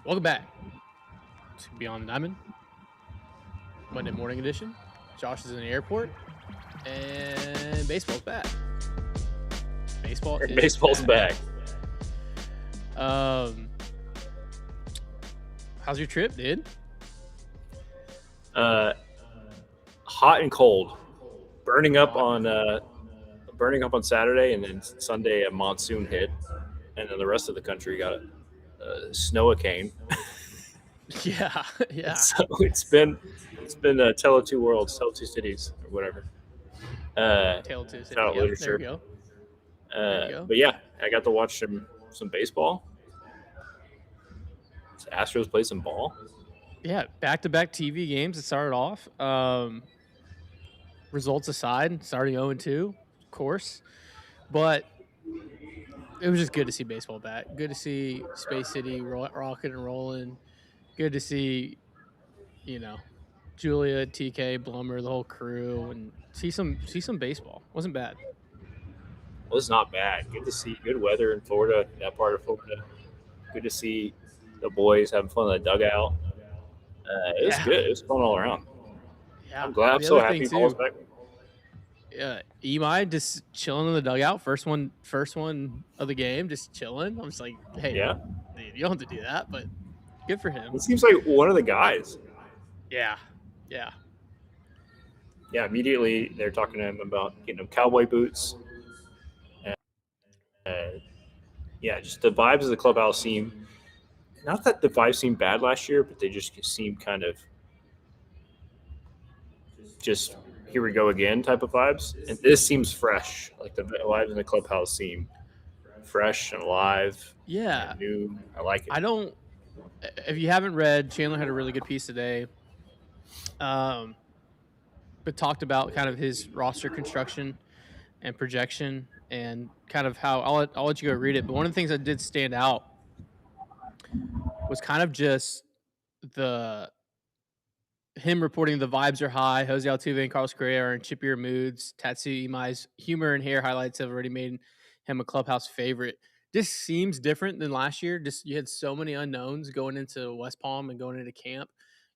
Welcome back to Beyond the Diamond, Monday morning edition. Josh is in the airport, and baseball's back. Baseball's back. How's your trip, dude? Hot and cold, burning up on Saturday, and then Sunday a monsoon hit, and then the rest of the country got a snow-a-cane. Yeah. So it's been Tell of Two Worlds, Tell of Two Cities, or whatever. Tale of Two Cities. Yep, there we go. But yeah, I got to watch some baseball. Astros play some ball. Yeah, back-to-back TV games. It started off. Results aside, starting 0-2, of course, but it was just good to see baseball back. Good to see Space City rocking and rolling. Good to see, Julia, TK, Blummer, the whole crew, and see some baseball. Wasn't bad. It was not bad. Good to see good weather in Florida, that part of Florida. Good to see the boys having fun in the dugout. It was good. It was fun all around. Yeah, I'm glad. I'm so happy ball's back. Yeah, Imai just chilling in the dugout. First one of the game, just chilling. I'm just like, hey, dude, you don't have to do that, but good for him. It seems like one of the guys. Yeah. Immediately they're talking to him about getting him cowboy boots. Just the vibes of the clubhouse seem, not that the vibes seemed bad last year, but they just seem kind of just here we go again type of vibes. And this seems fresh. Like the vibes in the clubhouse seem fresh and alive. Yeah. And new. I like it. If you haven't read, Chandler had a really good piece today. But talked about kind of his roster construction and projection and kind of how I'll let you go read it. But one of the things that did stand out was kind of just him reporting the vibes are high. Jose Altuve and Carlos Correa are in chippier moods. Tatsu Imai's humor and hair highlights have already made him a clubhouse favorite. This seems different than last year. Just you had so many unknowns going into West Palm and going into camp.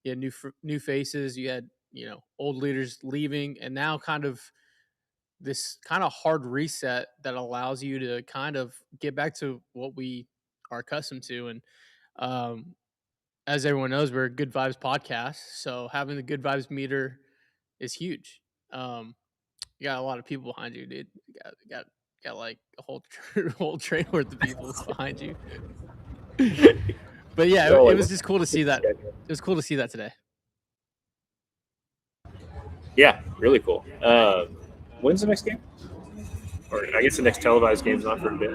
You had new faces. You had old leaders leaving, and now kind of this kind of hard reset that allows you to kind of get back to what we are accustomed to. And as everyone knows, we're a Good Vibes podcast, so having the Good Vibes meter is huge. You got a lot of people behind you, dude. You got like a whole train worth of people behind you. But yeah, it was just cool to see that. It was cool to see that today. Yeah, really cool. When's the next game? Or I guess the next televised game is not for a bit.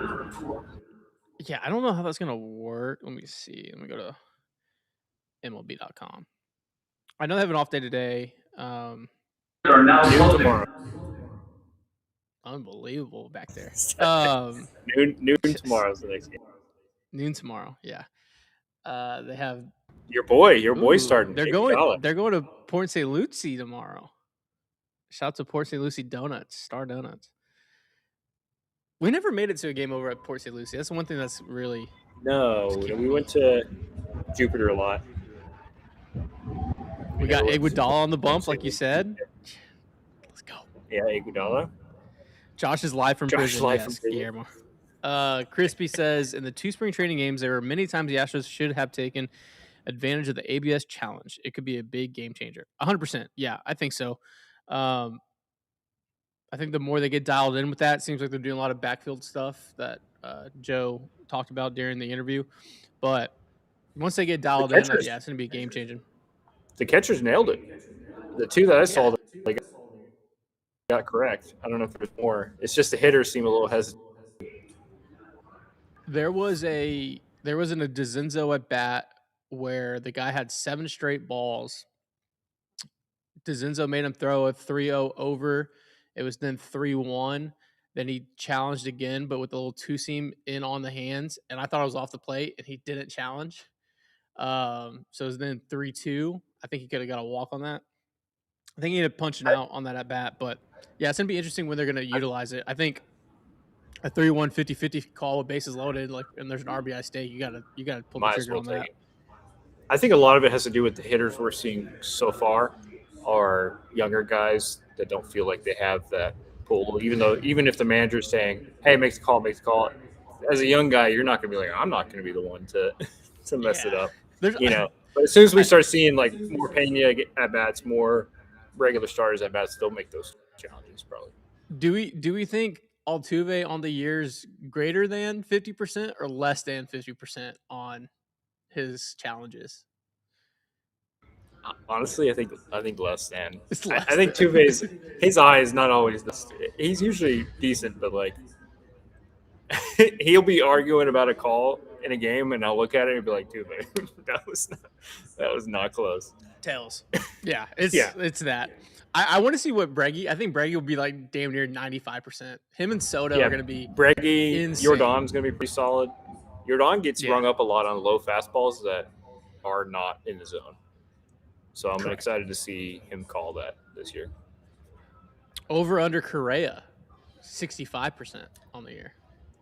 Yeah, I don't know how that's gonna work. Let me see. Let me go to MLB.com. I know they have an off day today. Are now tomorrow. Unbelievable back there. Noon tomorrow is the next game. Noon tomorrow, yeah. They have your boy's starting. They're going to Port St. Lucie tomorrow. Shout out to Port St. Lucie Donuts, Star Donuts. We never made it to a game over at Port St. Lucie. That's one thing that's really we went to Jupiter a lot. We got Iguodala on the bump, like you said. Let's go. Yeah, Iguodala. Josh is live from prison. Yes, Guillermo. Crispy says, in the 2 spring training games, there were many times the Astros should have taken advantage of the ABS challenge. It could be a big game changer. 100%. Yeah, I think so. I think the more they get dialed in with that, it seems like they're doing a lot of backfield stuff that Joe talked about during the interview. But once they get dialed in, it's going to be game changing. The catchers nailed it. The 2 that I saw, they got correct. I don't know if there's more. It's just the hitters seem a little hesitant. There was a DeZenzo at bat where the guy had 7 straight balls. DeZenzo made him throw a 3-0 over. It was then 3-1. Then he challenged again, but with a little 2-seam in on the hands. And I thought it was off the plate, and he didn't challenge. So it was then 3-2. I think he could have got a walk on that. I think he ended up punching out on that at bat. But yeah, it's gonna be interesting when they're gonna utilize it. I think a 3-1 50-50 call with bases loaded, and there's an RBI stake, you gotta pull the trigger on that. I think a lot of it has to do with the hitters we're seeing so far are younger guys that don't feel like they have that pull. Even if the manager's saying, "Hey, make the call," as a young guy, you're not going to be like, "I'm not going to be the one to to mess it Yeah. up," There's you know. But as soon as we I, start seeing like more Pena at bats, more regular starters at bats, they'll make those challenges probably. do we think Altuve on the year's greater than 50% or less than 50% on his challenges? Honestly, I think less than. It's I less think than. Tuve's his eye is not always this. He's usually decent, but like he'll be arguing about a call in a game, and I'll look at it and be like, "Dude, that was not close." Tails. Yeah, Yeah, it's that. I want to see what Breggy. I think Breggy will be like damn near 95%. Him and Soto are yeah. going to be Breggy, insane. Jordan's gonna be pretty solid. Jordan gets Yeah, rung up a lot on low fastballs that are not in the zone, so I'm correct. excited to see him call that this year. Over under Correa, 65% on the year.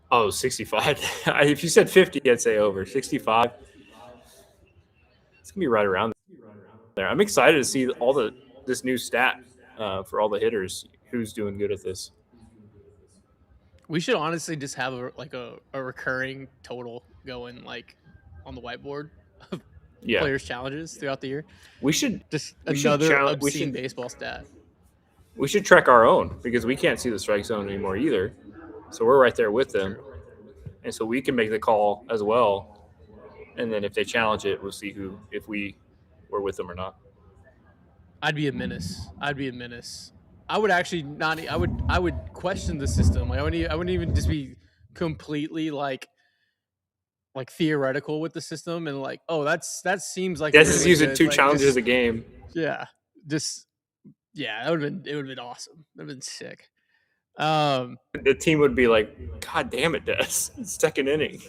Oh, 65. If you said 50, I'd say over. 65. It's gonna be right around there. I'm excited to see all the this new stat for all the hitters. Who's doing good at this? We should honestly just have a recurring total going like on the whiteboard of Yeah, players' challenges throughout the year. we should Just we should another challenge. obscene baseball stat. We should track our own because we can't see the strike zone anymore either. So we're right there with them, True. and so we can make the call as well. And then if they challenge it, we'll see who if we were with them or not. I'd be a menace. I'd be a menace. I would actually not. I would question the system. Like I wouldn't even just be completely like theoretical with the system and like, oh, that seems like This is really using good. two Like challenges just a game. yeah, just yeah, it would have been awesome. That'd been sick. Um, The team would be like, "God damn it, Des! Second inning."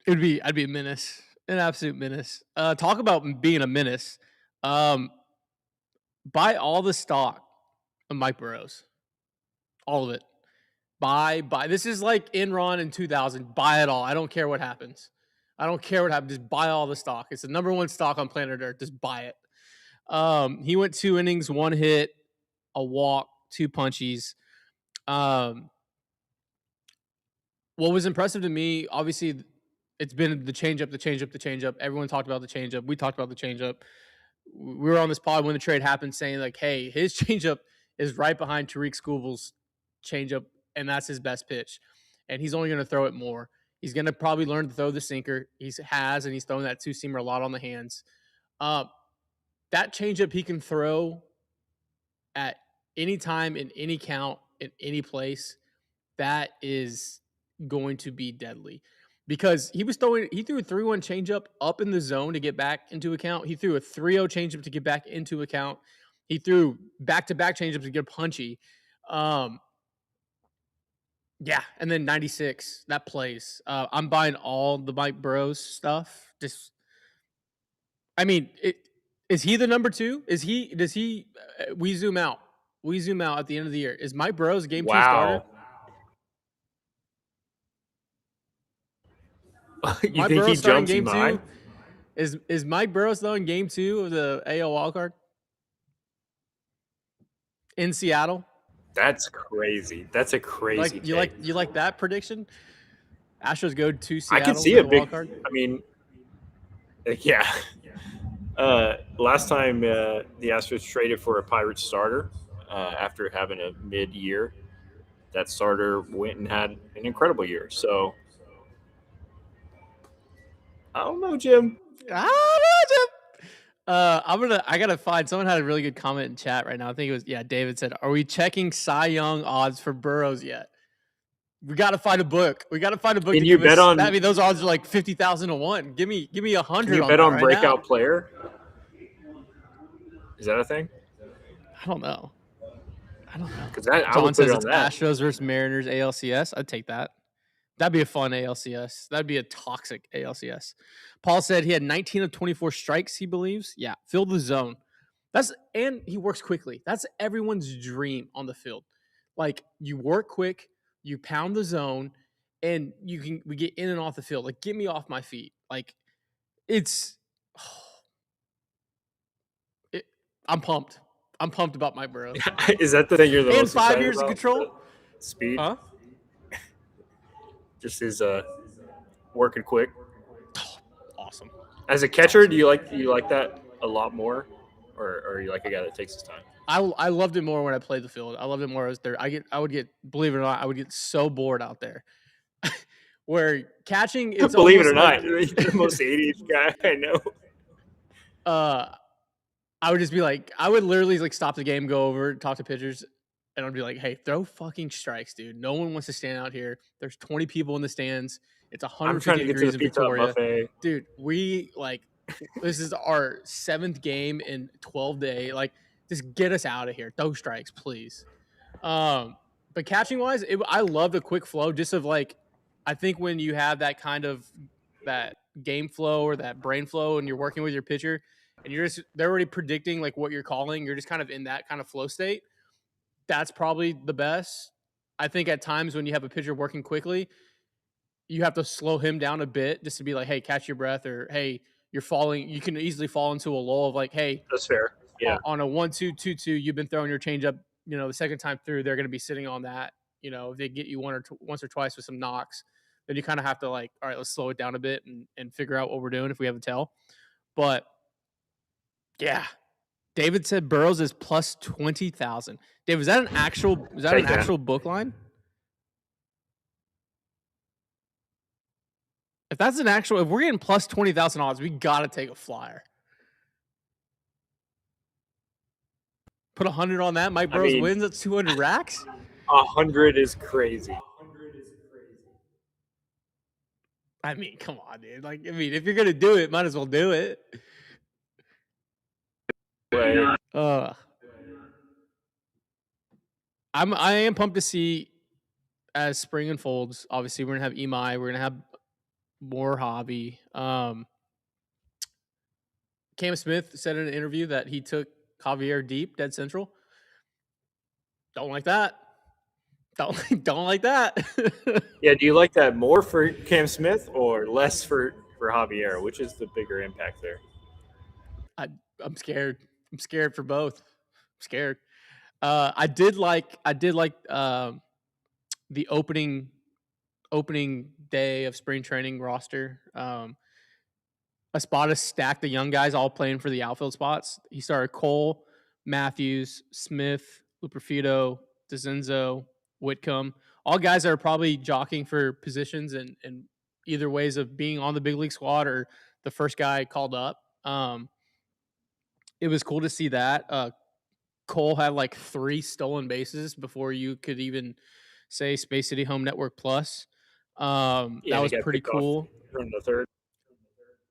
I'd be a menace, an absolute menace. Talk about being a menace. Um, buy all the stock of Mike Burrows, all of it. Buy. This is like Enron in 2000. Buy it all. I don't care what happens. I don't care what happens. Just buy all the stock. It's the number one stock on planet Earth. Just buy it. He went 2 innings, 1 hit, a walk, 2 punchies. Um, what was impressive to me, obviously, it's been the changeup, the changeup, the changeup. Everyone talked about the changeup. We talked about the changeup. We were on this pod when the trade happened, saying like, "Hey, his changeup is right behind Tariq Skubal's changeup, and that's his best pitch, and he's only going to throw it more. He's going to probably learn to throw the sinker. And he's throwing that two seamer a lot on the hands. Uh, that changeup he can throw at any time, in any count, in any place. That is going to be deadly." Because he threw a 3-1 changeup up in the zone to get back into account. He threw a 3-0 changeup to get back into account. He threw back-to-back changeups to get punchy. Um, yeah, and then 96, that plays. I'm buying all the Mike Burrows stuff. Just, I mean, is he the number two? Does he, we zoom out. We zoom out at the end of the year. Is Mike Burrows game two starter? Wow. You Mike think he Burrows starting jumps you game mine? two? Is Mike Burrows though in game two of the AL wildcard in Seattle? That's crazy. That's a crazy take. You like that prediction? Astros go to I could Seattle see for a the wild big. card. I mean, yeah. Last time the Astros traded for a Pirates starter after having a mid-year, that starter went and had an incredible year. So I don't know, Jim. Ah, I gotta find someone had a really good comment in chat right now. I think it was David said, "Are we checking Cy Young odds for Burrows yet?" We gotta find a book. We gotta find a book Can to you give bet us. I on? mean, those odds are like 50,000 to one. Give me a Can hundred you on bet that on right now. breakout player? Is that a thing? I don't know. I don't know. Because I John would put says it on it's that. Astros versus Mariners ALCS. I'd take that. That'd be a fun ALCS. That'd be a toxic ALCS. Paul said he had 19 of 24 strikes, he believes. Yeah, fill the zone. And he works quickly. That's everyone's dream on the field. Like you work quick, you pound the zone, and we get in and off the field. Like get me off my feet. Like It's it, I'm pumped. I'm pumped about Mike Burrows. Is that the thing you're the And most 5 excited years of about? control? The speed, Huh? just his working quick. Awesome. As a It's catcher, awesome. do you like that a lot more, or are you like a guy that takes his time? I loved it more when I played the field. I loved it more as there. I would get, believe it or not, I would get so bored out there. Where catching, it's Believe it almost or like not, you're the most ADHD guy I know. uh I would just be like, I would literally like stop the game, go over, talk to pitchers, and I'd be like, "Hey, throw fucking strikes, dude. No one wants to stand out here. There's 20 people in the stands. It's I'm trying 150 to get to the degrees in pizza Hut Victoria, buffet. dude. We like this is our seventh game in 12 day. Like, just get us out of here. Throw strikes, please." Um, but catching wise, I love the quick flow. Just of like, I think when you have that kind of that game flow or that brain flow, and you're working with your pitcher, and they're already predicting like what you're calling. You're just kind of in that kind of flow state. That's probably the best. I think at times when you have a pitcher working quickly, you have to slow him down a bit just to be like, hey, catch your breath, or hey, you're falling. You can easily fall into a lull of like, hey, That's fair. Yeah, on a 1-2-2-2, you've been throwing your changeup. The second time through, they're going to be sitting on that. If they get you once or twice with some knocks, then you kind of have to like, all right, let's slow it down a bit and figure out what we're doing if we have a tell. But yeah, David said Burrows is plus 20,000. Dave, is that an actual? Is that an take that. actual book line? If that's an actual, if we're getting plus 20,000 odds, we gotta take a flyer. Put 100 on that. Mike I Burrows mean, wins. That's 200 racks. 100 is crazy. I mean, come on, dude. Like, I mean, if you're gonna do it, might as well do it. Right. Uh, I am pumped to see as spring unfolds. Obviously, we're gonna have Imai. We're gonna have more hobby. Cam Smith said in an interview that he took Javier deep, dead central. Don't like that. Don't like that. Yeah, do you like that more for Cam Smith or less for Javier? Which is the bigger impact there? I'm scared. I'm scared for both. I'm scared. I did like the opening day of spring training roster. Espada stacked the young guys all playing for the outfield spots. He started Cole, Matthews, Smith, Luperfido, DeZenzo, Whitcomb. All guys that are probably jockeying for positions and either ways of being on the big league squad or the first guy called up. It was cool to see that. Cole had like 3 stolen bases before you could even say Space City Home Network Plus. Yeah, That and he was got pretty picked off cool. from the third.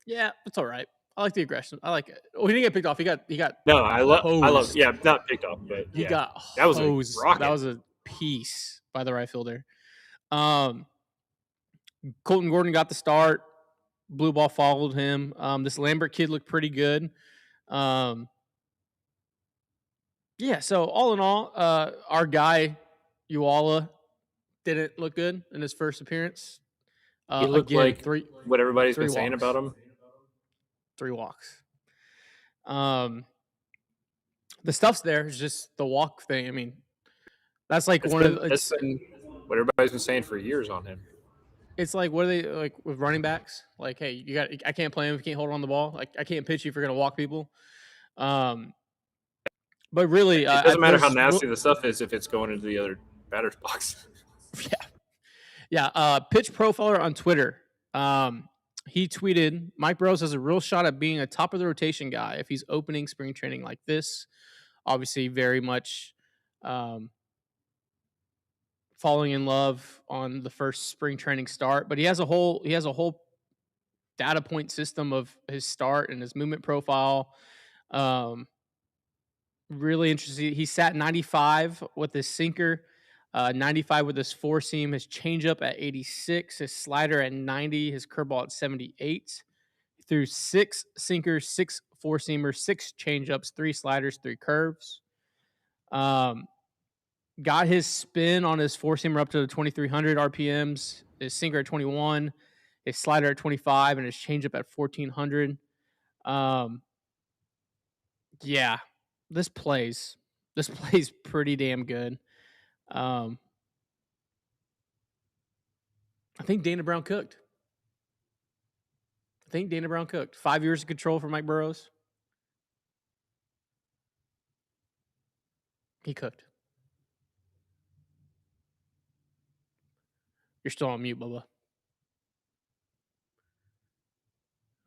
Yeah, it's all right. I like the aggression. I like it. Oh, he didn't get picked off. He got No, I love. hosed. Yeah, not picked off, but He yeah, got that was a hosed. That rocket. was a piece by the right fielder. Um, Colton Gordon got the start. Blue ball followed him. This Lambert kid looked pretty good. Um, yeah. So all in all, our guy Uala didn't look good in his first appearance. He looked Again, like what everybody's been three saying about walks, him. 3 walks. Um, the stuff's there. It's just the walk thing. I mean, that's like one of That's been what everybody's been saying for years on him. it's like what are they like with running backs? Like, hey, I can't play him if you can't hold on the ball. Like, I can't pitch you if you're gonna walk people. Um, but really, It doesn't matter how nasty the stuff is if it's going into the other batter's box. yeah, yeah. Pitch profiler on Twitter. He tweeted, Mike Burrows has a real shot at being a top of the rotation guy if he's opening spring training like this. Obviously, very much falling in love on the first spring training start, but he has a whole data point system of his start and his movement profile. Um, really interesting. He sat 95 with his sinker, 95 with his four seam, his changeup at 86, his slider at 90, his curveball at 78. Threw 6 sinkers, 6 four seamers, 6 changeups, 3 sliders, 3 curves. Got his spin on his four seamer up to 2,300 RPMs. His sinker at 21. his slider at 25, and his changeup at 1400. Um, yeah, this plays. This plays pretty damn good. Um, I think Dana Brown cooked. I think Dana Brown cooked. 5 years of control for Mike Burrows. He cooked. You're still on mute, Bubba.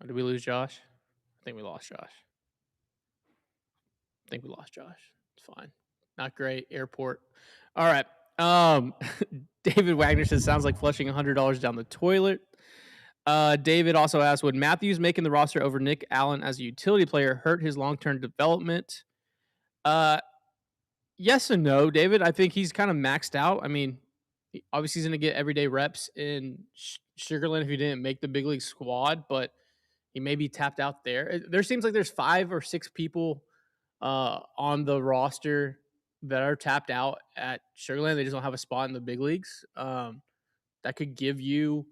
Or did we lose Josh? I think we lost Josh. I think we lost Josh. It's fine. Not great. Airport. All right. David Wagner says sounds like flushing $100 down the toilet. David also asked, would Matthews making the roster over Nick Allen as a utility player hurt his long-term development? Yes and no, David. I think he's kind of maxed out. I mean, obviously he's going to get everyday reps in Sugarland if he didn't make the big league squad, but he may be tapped out there. There seems like there's 5 or 6 people on the roster that are tapped out at Sugarland. They just don't have a spot in the big leagues. That could give you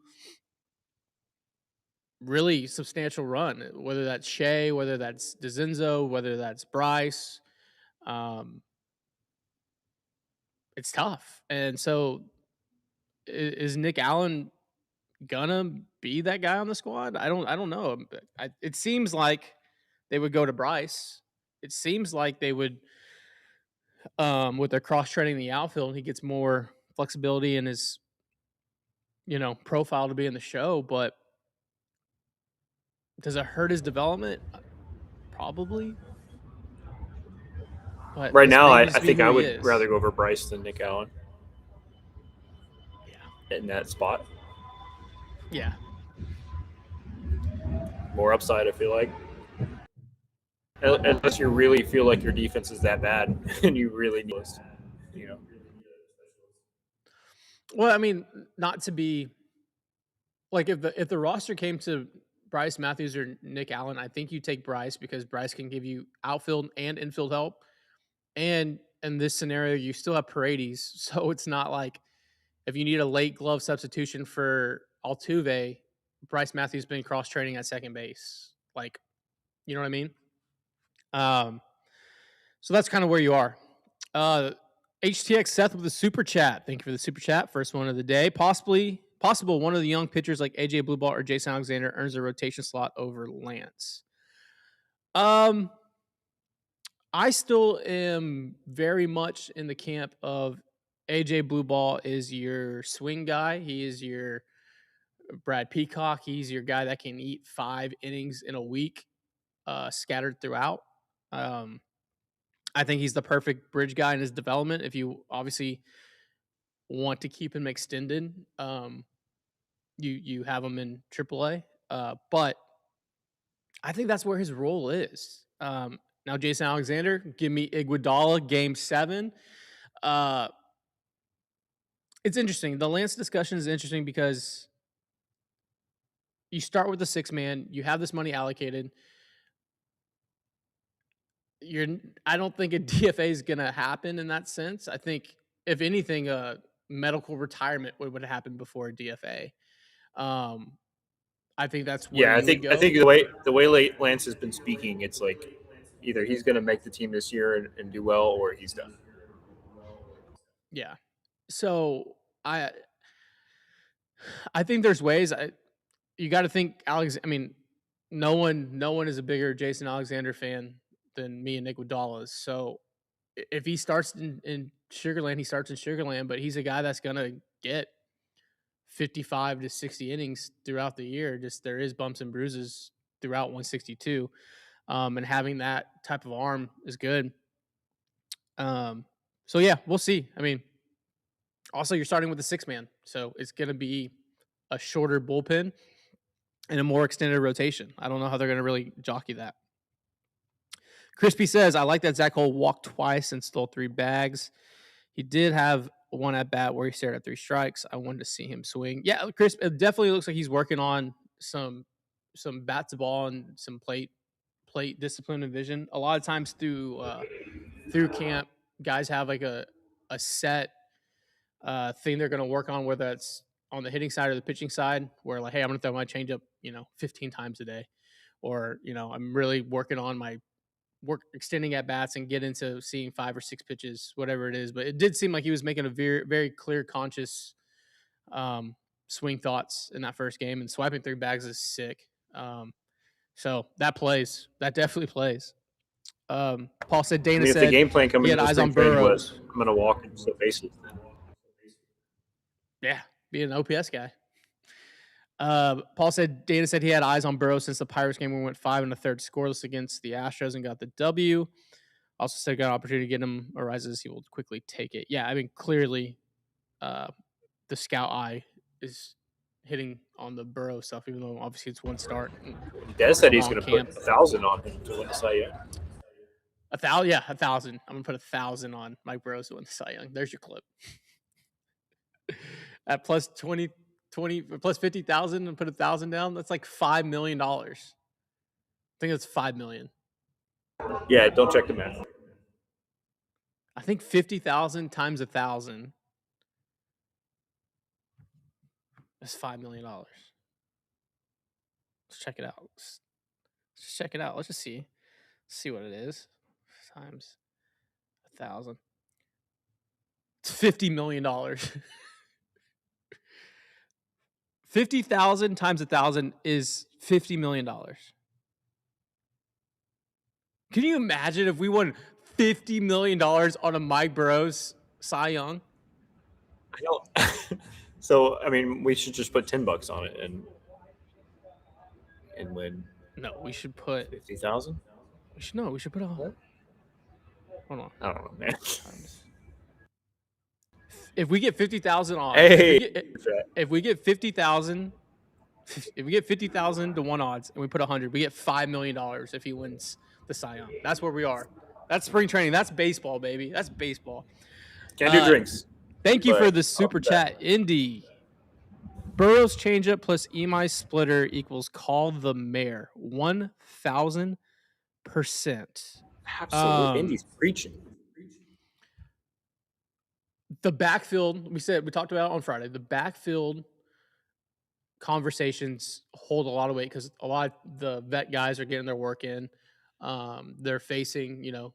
really substantial run, whether that's Shea, whether that's DeZenzo, whether that's Bryce. It's tough. And so is Nick Allen gonna be that guy on the squad? I don't know. It seems like they would go to Bryce. It seems like they would with their cross training in the outfield, he gets more flexibility in his profile to be in the show, but does it hurt his development? Probably. But Right this now, may I just be think who I he would is. rather go over Bryce than Nick Allen Yeah. in that spot. Yeah. More upside, I feel like. Unless you really feel like your defense is that bad and you really need us, you know. Well, I mean, not to be like if the roster came to Bryce Matthews or Nick Allen, I think you take Bryce because Bryce can give you outfield and infield help. And in this scenario, you still have Paredes, so it's not like if you need a late glove substitution for Altuve, Bryce Matthews been cross training at second base. Like, you know what I mean? So that's kind of where you are. HTX Seth with the super chat. Thank you for the super chat. First one of the day. Possible one of the young pitchers like AJ Blueball or Jason Alexander earns a rotation slot over Lance. I still am very much in the camp of AJ Blueball is your swing guy. He is your Brad Peacock. He's your guy that can eat 5 innings in a week, scattered throughout. I think he's the perfect bridge guy in his development. If you obviously want to keep him extended, you have him in AAA. But I think that's where his role is. Now, Jason Alexander, give me Iguodala game 7. It's interesting. The Lance discussion is interesting because you start with the 6-man. You have this money allocated. I don't think a DFA is going to happen in that sense. I think, if anything, a medical retirement would happen before a DFA. I think that's where Yeah, you would I go. think the way Lance has been speaking, it's like either he's going to make the team this year and do well, or he's done. Yeah. So I think there's ways. You got to think Alex. I mean, no one is a bigger Jason Alexander fan than me and Nick Iguodala. So if he starts in Sugarland, he starts in Sugarland. But he's a guy that's gonna get 55 to 60 innings throughout the year. Just there is bumps and bruises throughout 162, and having that type of arm is good. So yeah, we'll see. I mean, also you're starting with a 6-man, so it's gonna be a shorter bullpen and a more extended rotation. I don't know how they're gonna really jockey that. Crispy says, I like that Zach Cole walked twice and stole 3 bags. He did have one at bat where he stared at 3 strikes. I wanted to see him swing. Yeah, Chris, it definitely looks like he's working on some bat to ball and some plate discipline and vision. A lot of times through camp, guys have like a set thing they're going to work on, whether that's on the hitting side or the pitching side, where like, hey, I'm gonna throw my changeup, 15 times a day, or I'm really working on my work extending at bats and get into seeing 5 or 6 pitches, whatever it is. But it did seem like he was making a very very clear, conscious um, swing thoughts in that first game, and swiping 3 bags is sick. So that plays. That definitely plays. Paul said I Dana mean, if the said game plan he coming had into eyes spring on training was Burrows. I'm going to walk into the bases, then Yeah, being an OPS guy. Paul said Dana said he had eyes on Burrow since the Pirates game. We went 5 1/3 scoreless against the Astros and got the W. Also said got an opportunity to get him arises. He will quickly take it. Yeah, I mean clearly, uh, the scout eye is hitting on the Burrow stuff, even though obviously it's one start, Dad said a he's long going to put camp. 1,000 on him to win the Cy Young. 1,000, yeah, 1,000. I'm gonna put 1,000 on Mike Burrows to win the Cy Young. There's your clip. At plus 20 plus 50,000 and put 1,000 down. That's like $5 million. I think it's 5 million. Yeah, don't check the math. I think 50,000 times 1,000 is $5 million. Let's check it out. Let's just check it out. Let's just see what it is times 1,000. It's $50 million. 50,000 times 1,000 is $50 million. Can you imagine if we won $50 million on a Mike Burrows Cy Young? I don't. So I mean, we should just put $10 on it and win No, we should put. 50,000. We should put a. Hold on. I don't know, man. If we get 50,000 on, Hey, if we get 50,000, if we get 50,000 to 1 odds and we put 100, we get $5 million if he wins the Cy Young. That's where we are. That's spring training. That's baseball, baby. That's baseball. can't do drinks. Thank you for But the super chat, Indy. Burrows changeup plus Imai splitter equals call the mayor 1,000%. Absolutely, Indy's preaching. The backfield, we talked about it on Friday. The backfield conversations hold a lot of weight because a lot of the vet guys are getting their work in. They're facing, Imai,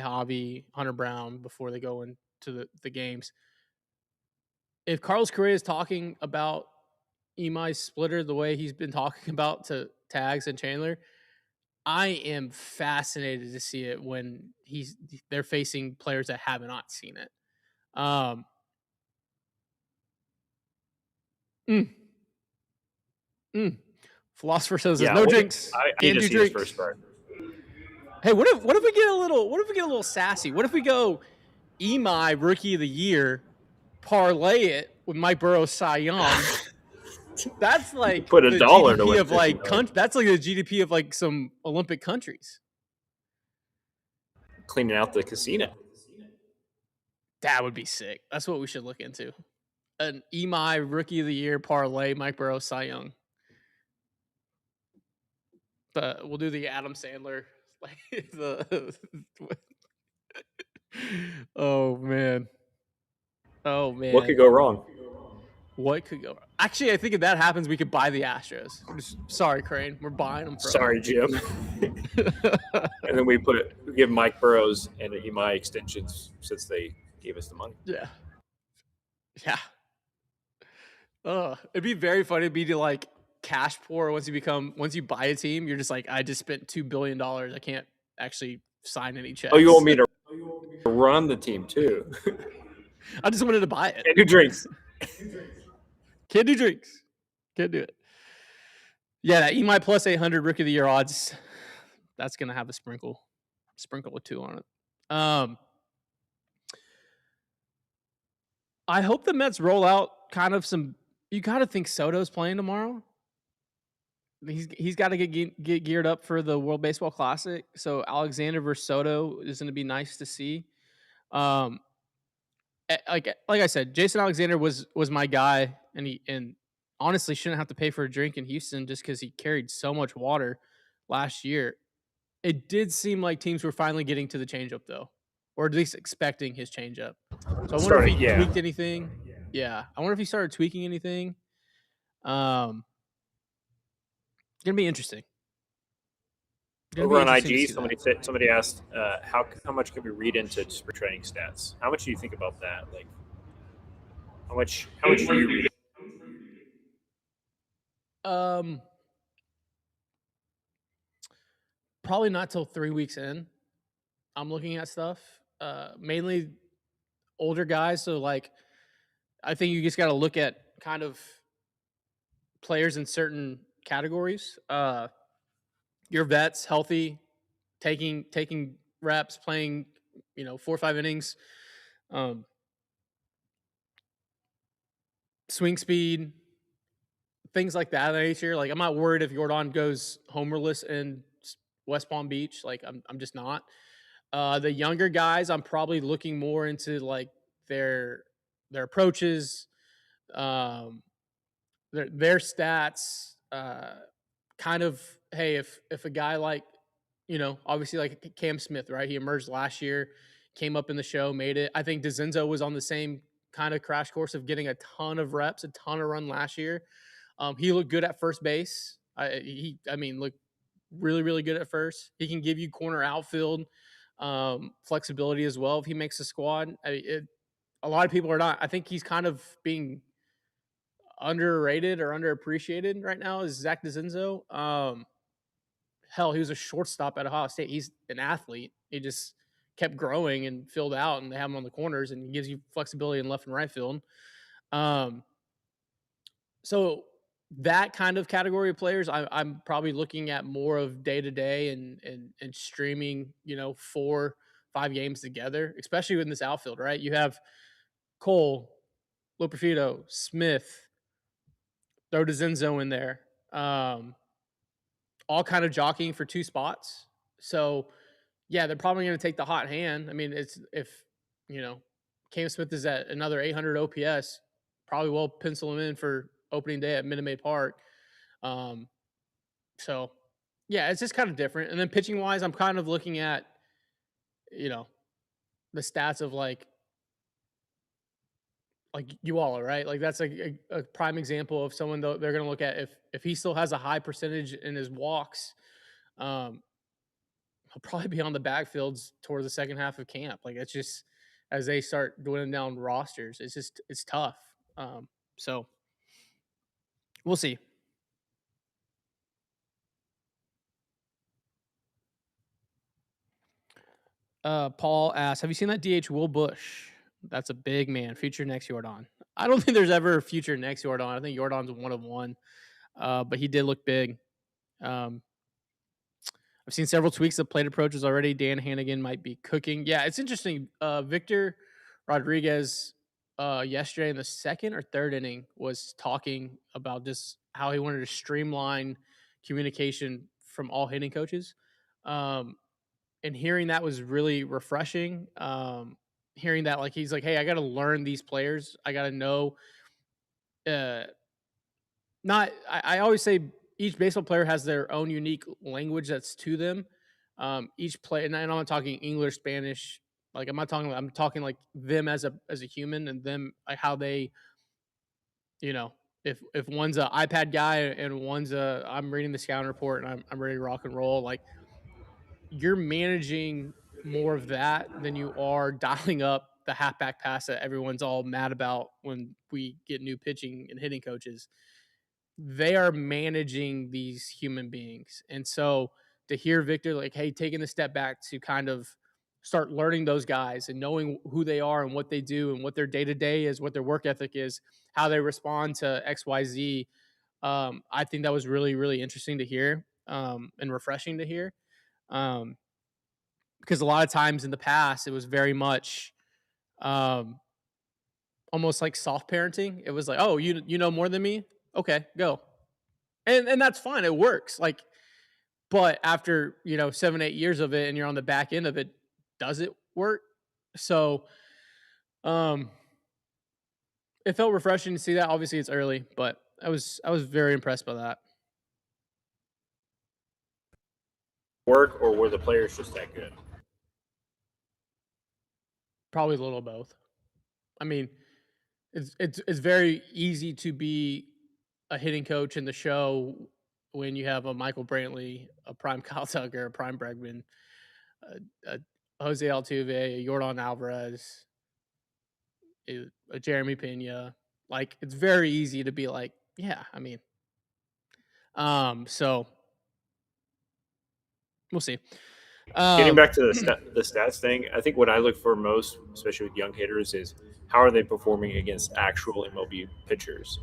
Javi, Hunter Brown before they go into the games. If Carlos Correa is talking about Imai's splitter the way he's been talking about to Tags and Chandler, I am fascinated to see it when they're facing players that have not seen it. Philosopher says there's no drinks. I Can't need to do see drinks. his first start. Hey, what if we get a little sassy? What if we go Imai Rookie of the Year, parlay it with Mike Burrows Cy Young? That's like put the $1 to GDP win of like 50. that's like the GDP of like some Olympic countries. Cleaning out the casino. That would be sick. That's what we should look into. An Imai Rookie of the Year parlay, Mike Burrows Cy Young. We'll do the Adam Sandler, like oh man. What could go wrong? What could go wrong? Actually, I think if that happens, we could buy the Astros. Sorry, Crane. We're buying them from Sorry, Jim. And then we give Mike Burrows and Imai extensions since they gave us the money. Yeah. Yeah. It'd be very funny to like cash poor once you buy a team. You're just like, I just spent $2 billion. I can't actually sign any checks. Oh, you want me to run the team too? I just wanted to buy it. Can't do drinks. Can't do drinks. Can't do it. Yeah, that Imai plus 800 Rookie of the Year odds. That's gonna have a sprinkle with 2 on it. I hope the Mets roll out kind of some. You got to think Soto's playing tomorrow. He's got to get geared up for the World Baseball Classic. So Alexander versus Soto is going to be nice to see. Like I said, Jason Alexander was my guy, and honestly shouldn't have to pay for a drink in Houston just because he carried so much water last year. It did seem like teams were finally getting to the changeup though, or at least expecting his changeup. So I wonder if he tweaked anything. Yeah, I wonder if he started tweaking anything. Um, gonna be interesting. Gonna be Over on interesting to IG, see that. somebody asked how much can we read into spring training stats? How much do you think about that? Like how much do you read? Um, Probably not till 3 weeks in. I'm looking at stuff. Mainly older guys. So like, I think you just got to look at kind of players in certain categories. Your vets healthy, taking reps, playing, 4 or 5 innings, um, swing speed, things like that nature. Like I'm not worried if Jordan goes homerless in West Palm Beach. Like I'm just not. The younger guys, I'm probably looking more into like their their approaches, um, their stats. Kind of, hey, if a guy like, obviously like Cam Smith, right? He emerged last year, came up in the show, made it. I think DeZenzo was on the same kind of crash course of getting a ton of reps, a ton of run last year. He looked good at first base. I mean, looked really, really good at first. He can give you corner outfield flexibility as well if he makes the squad. A lot of people are not. I think he's kind of being underrated or underappreciated right now. Is Zach DeZenzo? Hell, he was a shortstop at Ohio State. He's an athlete. He just kept growing and filled out, and they have him on the corners, and he gives you flexibility in left and right field. Um, so that kind of category of players, I'm probably looking at more of day to day and streaming, 4, 5 games together, especially in this outfield, right? You have Cole, Loperfido, Smith, throw DeZenzo in there, all kind of jockeying for 2 spots. So yeah, they're probably going to take the hot hand. I mean, it's if you know Cam Smith is at another 800 OPS, probably will pencil him in for opening day at Minute Maid Park. Um, so yeah, it's just kind of different. And then pitching wise, I'm kind of looking at you know the stats of like you all are right. Like that's a prime example of someone though they're going to look at if he still has a high percentage in his walks. Um, he'll probably be on the backfields towards the second half of camp. Like it's just as they start dwindling down rosters, it's tough. So we'll see. Paul asks, "Have you seen that DH Will Bush? That's a big man. Future next Jordan. I don't think there's ever a future next Jordan. I think Jordan's one of one, but he did look big. Um, I've seen several tweaks of plate approaches already. Dan Hannigan might be cooking. Yeah, it's interesting. Victor Rodriguez yesterday in the second or third inning was talking about just how he wanted to streamline communication from all hitting coaches. Um, and hearing that was really refreshing. Hearing that, like, he's like, hey, I got to learn these players. I got to know uh, not I always say each baseball player has their own unique language that's to them. Each play, and I'm not talking English, Spanish. Like I'm talking like them as a human and them like how they, you know, if one's a iPad guy and one's a I'm reading the scouting report and I'm ready to rock and roll. Like you're managing more of that than you are dialing up the halfback pass that everyone's all mad about when we get new pitching and hitting coaches. They are managing these human beings. And so to hear Victor like, hey, taking a step back to kind of start learning those guys and knowing who they are and what they do and what their day to day is, what their work ethic is, how they respond to XYZ. I think that was really, really interesting to hear and refreshing to hear. Um, because a lot of times in the past, it was very much um, almost like soft parenting. It was like, oh, you know more than me? Okay, go. And that's fine. It works. Like, but after 7, 8 years of it, and you're on the back end of it, does it work? So, um, it felt refreshing to see that. Obviously, it's early, but I was very impressed by that. Work or were the players just that good? Probably a little of both. I mean, it's very easy to be a hitting coach in the show when you have a Michael Brantley, a prime Kyle Tucker, a prime Bregman, a Jose Altuve, a Jordan Alvarez, a Jeremy Pena. Like it's very easy to be like, yeah, I mean, so we'll see. Getting Um, back to the stats thing, I think what I look for most, especially with young hitters, is how are they performing against actual MLB pitchers.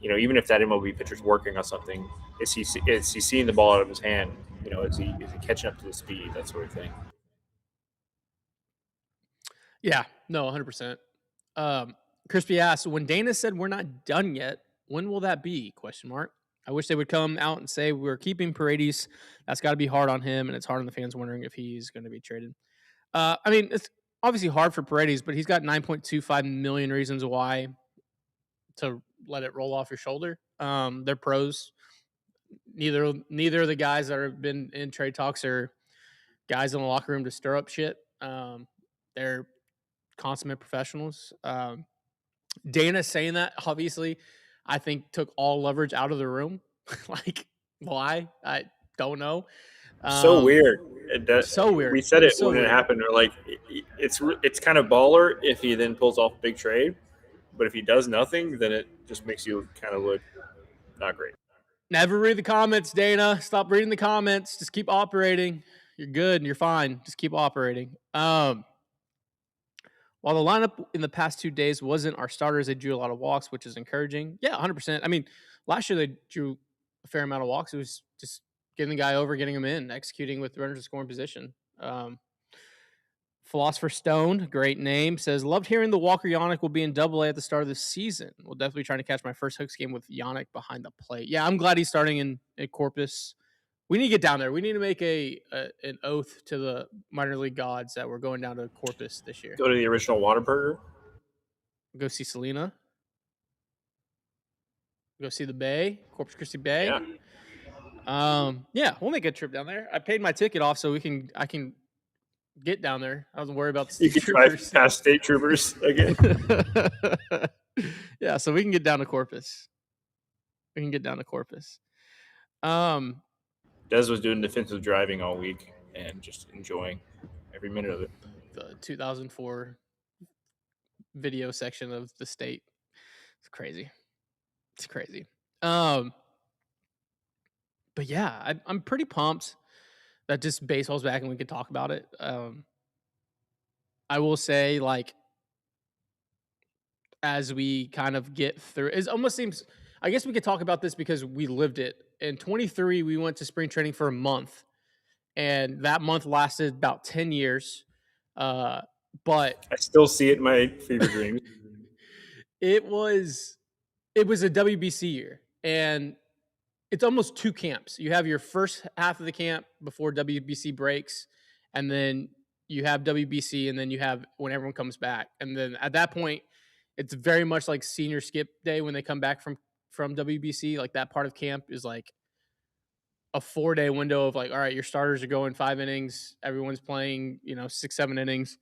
Even if that MLB pitcher's working on something, is he seeing the ball out of his hand? Is he catching up to the speed, that sort of thing. yeah, no, 100%. Crispy asked, when Dana said we're not done yet, when will that be? Question mark. I wish they would come out and say we're keeping Paredes. That's got to be hard on him, and it's hard on the fans wondering if he's going to be traded. I mean, it's obviously hard for Paredes, but he's got 9.25 million reasons why to let it roll off your shoulder. They're pros. Neither of the guys that have been in trade talks are guys in the locker room to stir up shit. They're consummate professionals. Dana saying that obviously, I think took all leverage out of the room. Like why? I don't know. So Um, weird. so weird. We said it So when it weird. happened. We're like, it's kind of baller if he then pulls off a big trade, but if he does nothing, then it just makes you kind of look not great. Never read the comments, Dana. Stop reading the comments. Just keep operating. You're good and you're fine. Just keep operating. While the lineup in the past 2 days wasn't our starters, they drew a lot of walks, which is encouraging. Yeah, 100%. I mean, last year they drew a fair amount of walks. It was just getting the guy over, getting him in, executing with runners in scoring position. Philosopher Stone, great name, says, loved hearing the Walker Yannick will be in Double A at the start of the season. We'll definitely trying to catch my first Hooks game with Yannick behind the plate. Yeah, I'm glad he's starting in Corpus. We need to get down there. We need to make an oath to the minor league gods that we're going down to Corpus this year. Go to the original Whataburger. Go see Selena. Go see the Bay, Corpus Christi Bay. Yeah, Yeah, we'll make a trip down there. I paid my ticket off so I can get down there. I wasn't worried about the you state could drive troopers. past state troopers again. Yeah, so we can get down to Corpus. We can get down to Corpus. Um, Des was doing defensive driving all week and just enjoying every minute of it. the 2004 video section of the state. It's crazy. It's crazy. But yeah, I'm pretty pumped that just baseball's back and we can talk about it. I will say, like, as we kind of get through, it almost seems. I guess we could talk about this because we lived it. In 23, we went to spring training for a month, and that month lasted about 10 years. But I still see it in my fever dreams. it was it was a WBC year, and it's almost two camps. You have your first half of the camp before WBC breaks, and then you have WBC, and then you have when everyone comes back. And then at that point, it's very much like senior skip day when they come back from WBC. Like that part of camp is like a 4-day window of like, all right, your starters are going 5 innings, everyone's playing, 6, 7 innings.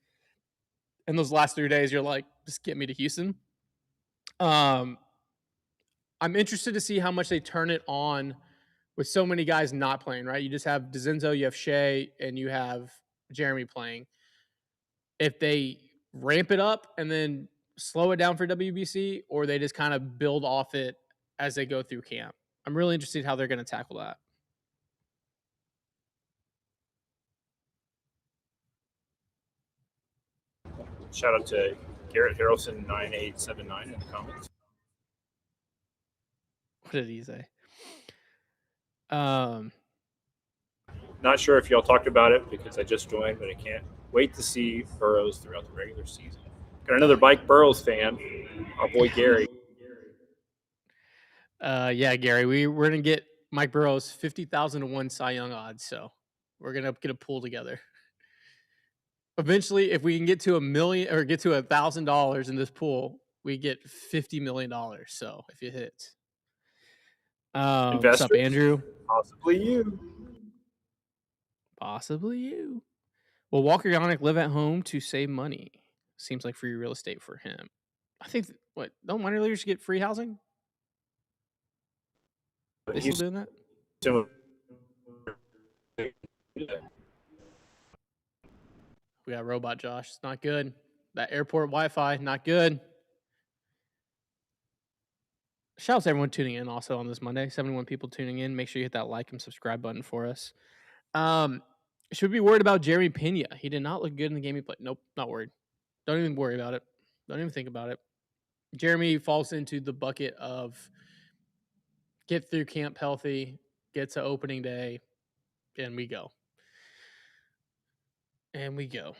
And those last 3 days, you're like, just get me to Houston. Um, I'm interested to see how much they turn it on with so many guys not playing, right? You just have DeZenzo, you have Shea, and you have Jeremy playing. If they ramp it up and then slow it down for WBC, or they just kind of build off it as they go through camp. I'm really interested how they're going to tackle that. Shout out to Garrett Harrelson 9879 in the comments. What did he say? Um, Not sure if y'all talked about it because I just joined, but I can't wait to see Burrows throughout the regular season. Got another Mike Burrows fan, our boy Gary. Yeah, Gary, we're gonna get Mike Burrows 50,000 to 1 Cy Young odds, so we're gonna get a pool together. Eventually, if we can get to $1 million or get to $1,000 in this pool, we get $50 million. So if it hits, what's up, Investors, Andrew? possibly you. Possibly you. Will Walker Yannick live at home to save money? Seems like free real estate for him. I think what don't minor leaguers get free housing? But They still Houston, doing that? We got robot Josh. It's not good. That airport Wi-Fi, not good. Shout out to everyone tuning in also on this Monday. 71 people tuning in. Make sure you hit that like and subscribe button for us. Should we be worried about Jeremy Pena? He did not look good in the game he played. Nope, not worried. Don't even worry about it. Don't even think about it. Jeremy falls into the bucket of get through camp healthy, get to opening day, and we go. And we go.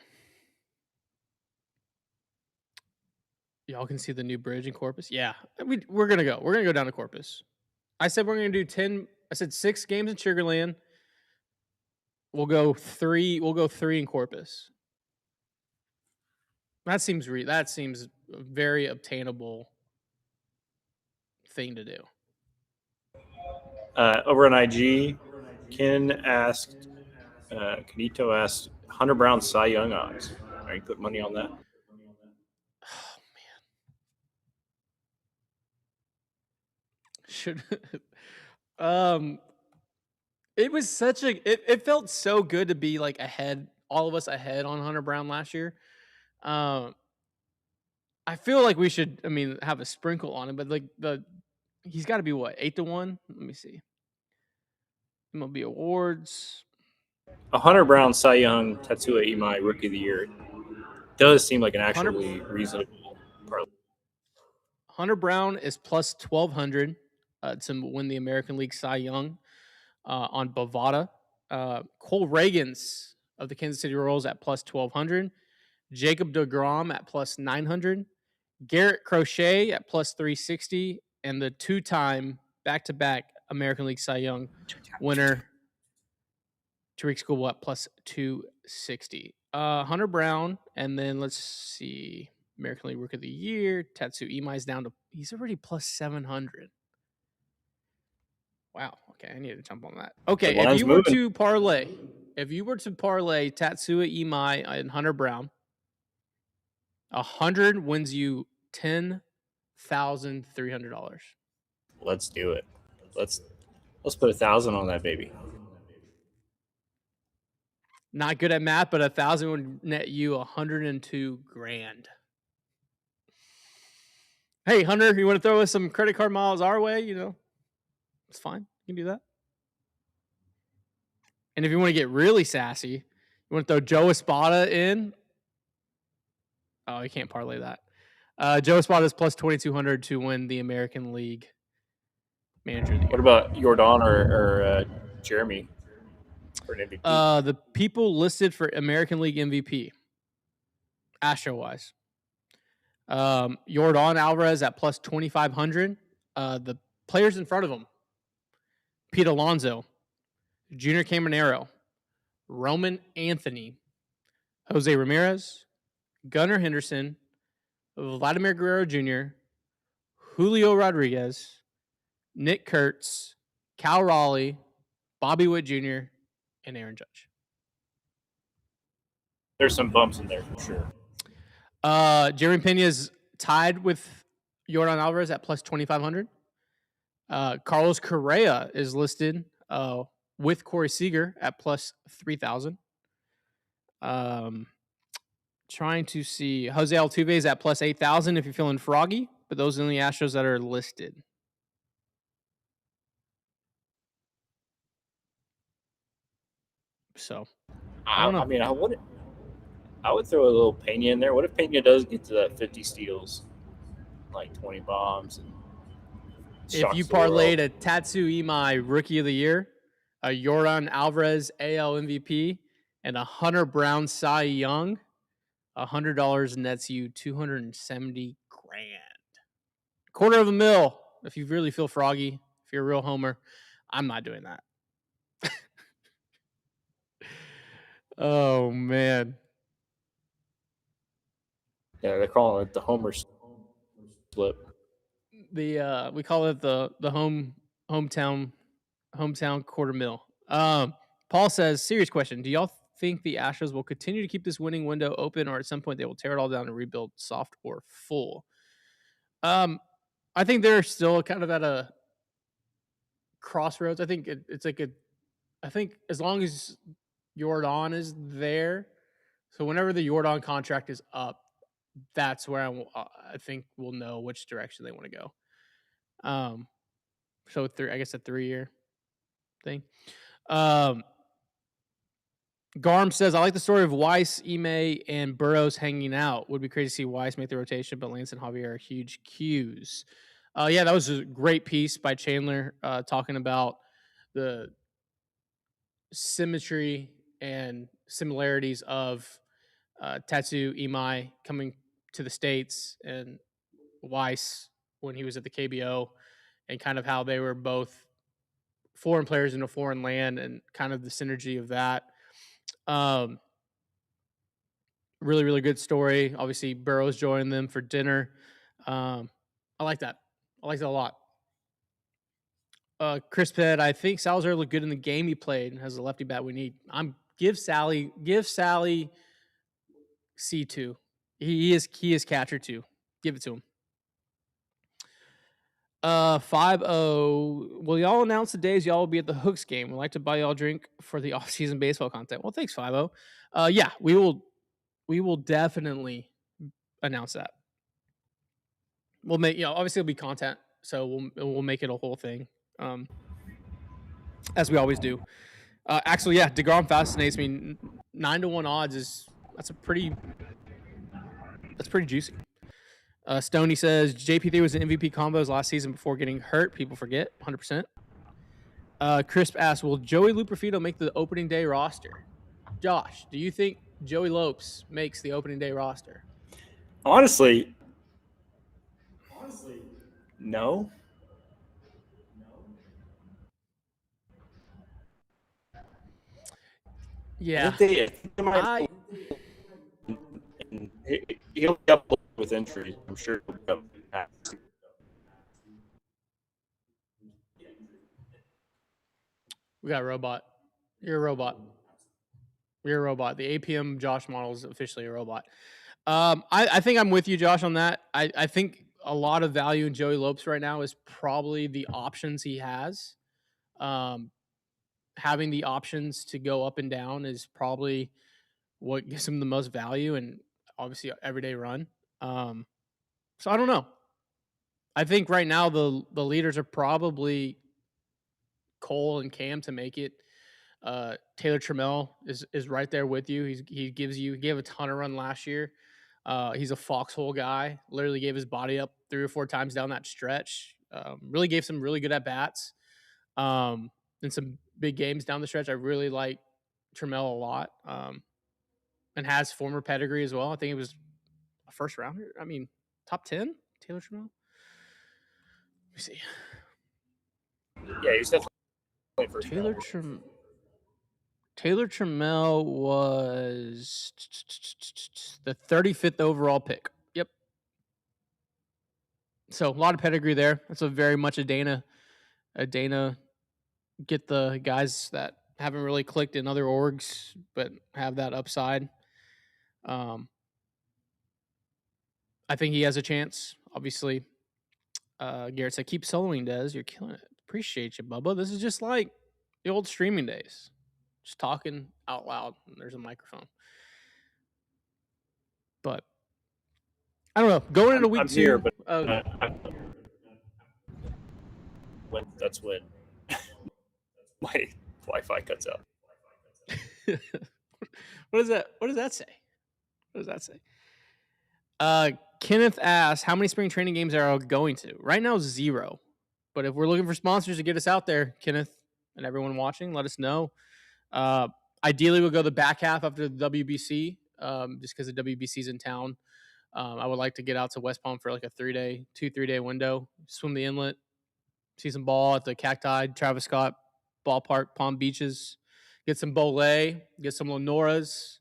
Y'all can see the new bridge in Corpus. Yeah, we're gonna go. We're gonna go down to Corpus. I said we're gonna do 10. I said 6 games in Sugarland. We'll go 3. We'll go 3 in Corpus. That seems a very obtainable thing to do. Over on IG, Ken asked, Kanito asked Hunter Brown Cy Young odds. Are you put money on that? Oh man, should it was such a it felt so good to be like ahead, all of us ahead on Hunter Brown last year. Um, I feel like we should, I mean, have a sprinkle on it, but like he's got to be what 8-1. Let me see. MLB awards. A Hunter Brown Cy Young Tatsuya Imai Rookie of the Year does seem like an Hunter actually reasonable parlay. Hunter Brown is plus 1,200 to win the American League Cy Young on Bovada. Cole Reagans of the Kansas City Royals at plus 1,200. Jacob DeGrom at plus 900. Garrett Crochet at plus 360. And the 2-time back-to-back American League Cy Young winner, Tariq School at plus 260. Hunter Brown, and then let's see. American League Rookie of the Year. Tatsu Imai's down to, he's already plus 700. Wow. Okay, I need to jump on that. Okay, if you were to parlay Tatsuya Imai and Hunter Brown, 100 wins you $10,300. Let's do it. Let's put 1,000 on that baby. Not good at math, but 1,000 would net you 102 grand. Hey, Hunter, you want to throw us some credit card miles our way? You know, it's fine. You can do that. And if you want to get really sassy, you want to throw Joe Espada in. Oh, you can't parlay that. Joe Espada is plus 2,200 to win the American League Manager of the Year. What about Jordan or Jeremy for an MVP? The people listed for American League MVP, Astro-wise. Jordan Alvarez at plus 2,500. The players in front of him, Pete Alonso, Junior Caminero, Roman Anthony, Jose Ramirez, Gunnar Henderson, Vladimir Guerrero Jr., Julio Rodriguez, Nick Kurtz, Cal Raleigh, Bobby Witt Jr., and Aaron Judge. There's some bumps in there for sure. Jeremy Pena is tied with Jordan Alvarez at plus 2,500. Carlos Correa is listed with Corey Seager at plus 3,000. Trying to see Jose Altuve is at plus 8,000 if you're feeling froggy, but those are the Astros that are listed. So, I mean, I would throw a little Pena in there. What if Pena does get to that 50 steals, like 20 bombs? And if you parlayed a Tatsu Imai Rookie of the Year, a Jordan Alvarez AL MVP, and a Hunter Brown Cy Young, $100 nets you 270 grand. $250,000 if you really feel froggy, if you're a real homer. I'm not doing that. Oh, man. Yeah, they're calling it the homer split. We call it the hometown $250,000. Paul says, serious question. Do y'all think the Astros will continue to keep this winning window open, or at some point they will tear it all down and rebuild soft or full? Um, I think they're still kind of at a crossroads. I think it's like a. I think as long as Jordan is there, so whenever the Jordan contract is up, that's where I think we'll know which direction they want to go. Um, so I guess a 3 year thing. Um, Garm says, I like the story of Weiss, Ime, and Burrows hanging out. Would be crazy to see Weiss make the rotation, but Lance and Javier are huge cues. Yeah, that was a great piece by Chandler talking about the symmetry and similarities of Tatsu Imai coming to the States and Weiss when he was at the KBO, and kind of how they were both foreign players in a foreign land and kind of the synergy of that. Um, really, really good story. Obviously, Burrows joined them for dinner. I like that. I like that a lot. Chris Pitt, I think Salazar looked good in the game he played. Has a lefty bat we need. Give Sally C2. He is catcher too. Give it to him. 5-0. Will y'all announce the days y'all will be at the Hooks game? We'd like to buy y'all a drink for the off-season baseball content. Well, thanks, 5-0. Yeah, we will definitely announce that. We'll make, obviously it'll be content, so we'll make it a whole thing. As we always do. Actually, yeah, DeGrom fascinates me. 9-1 odds that's pretty juicy. Stoney says JP3 was an MVP combos last season before getting hurt. People forget, 100%. Crisp asks, will Joey Luperfido make the opening day roster? Josh, do you think Joey Lopes makes the opening day roster? Honestly, no. Yeah, I think they might. I He'll be up with injuries. I'm sure he'll be up. we got a robot. You're a robot. You're a robot. The APM Josh model is officially a robot. I think I'm with you, Josh, on that. I think a lot of value in Joey Lopes right now is probably the options he has. Having the options to go up and down is probably what gives him the most value, and obviously everyday run. So I don't know. I think right now the leaders are probably Cole and Cam to make it. Taylor Trammell is right there with you. He gave a ton of run last year. He's a foxhole guy. Literally gave his body up 3 or 4 times down that stretch. Really gave some really good at bats. In some big games down the stretch. I really like Trammell a lot. And has former pedigree as well. I think he was a first rounder. I mean, top 10, Taylor Trammell. Let me see. Yeah, he's definitely first Taylor Trammell was the 35th overall pick. Yep. So a lot of pedigree there. That's a very much a Dana get the guys that haven't really clicked in other orgs but have that upside. I think he has a chance. Obviously, Garrett said, "Keep soloing, Des. You're killing it. Appreciate you, Bubba. This is just like the old streaming days. Just talking out loud. And there's a microphone." But I don't know. Going into week I'm 2, here, but that's when my Wi-Fi cuts out. What does that say? What does that say? Kenneth asks, how many spring training games are going to? Right now, 0. But if we're looking for sponsors to get us out there, Kenneth and everyone watching, let us know. Ideally, we'll go the back half after the WBC, just because the WBC's in town. I would like to get out to West Palm for like a 3-day window, swim the inlet, see some ball at the Cacti, Travis Scott Ballpark, Palm Beaches, get some Bolé, get some Lenoras.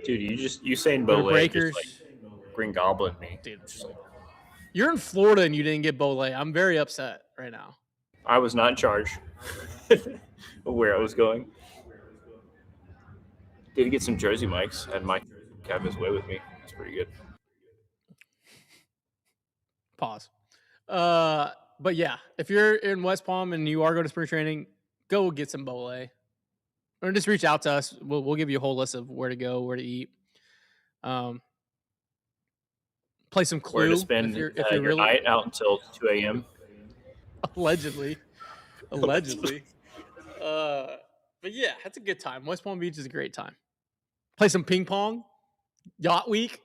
Dude, you saying Go to Bolé just Breakers. like Green Goblin me. Dude, you're in Florida and you didn't get Bolé. I'm very upset right now. I was not in charge of where I was going. Did get some Jersey mics, and Mike have his way with me. It's pretty good. Pause. But yeah, if you're in West Palm and you are going to spring training, go get some bole. Or just reach out to us. We'll give you a whole list of where to go, where to eat. Play some Where to Clue spend if you're your really night out until 2 a.m. allegedly. Allegedly. Allegedly. But yeah, that's a good time. West Palm Beach is a great time. Play some ping pong. Yacht week.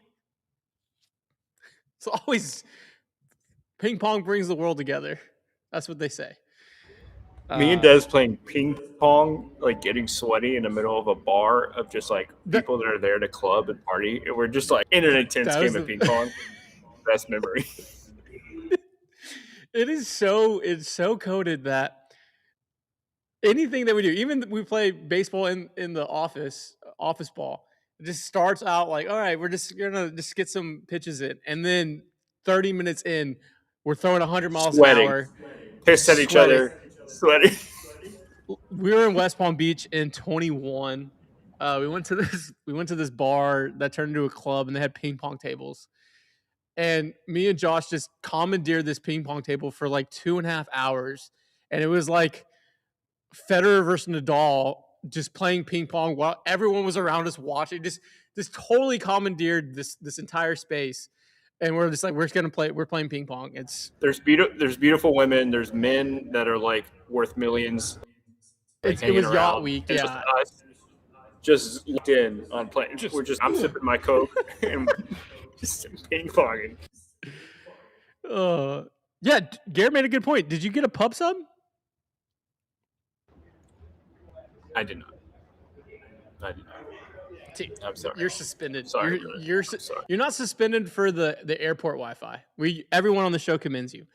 It's always ping pong brings the world together. That's what they say. Me and Des playing ping pong, like getting sweaty in the middle of a bar of just like that, people that are there to club and party. And we're just like in an intense that was game of ping pong. Best memory. it's so coded that anything that we do, even we play baseball in the office ball, it just starts out like, all right, we're just gonna just get some pitches in, and then 30 minutes in, we're throwing 100 miles an Sweating, hour, pissed at each sweating. other, sweating. We were in West Palm Beach in 21. We went to this bar that turned into a club, and they had ping pong tables. And me and Josh just commandeered this ping pong table for like 2.5 hours, and it was like Federer versus Nadal just playing ping pong while everyone was around us watching. Just totally commandeered this entire space, and we're just like we're just gonna play. We're playing ping pong. There's beautiful women. There's men that are like worth millions, like It hanging was yacht around. week, And just yeah. us, just locked in on playing. I'm sipping my Coke and just ping ponging. Yeah, Garrett made a good point. Did you get a pub sub? I did not. I'm sorry. You're suspended. Sorry, You're sorry. you're not suspended for the airport Wi-Fi. Everyone on the show commends you.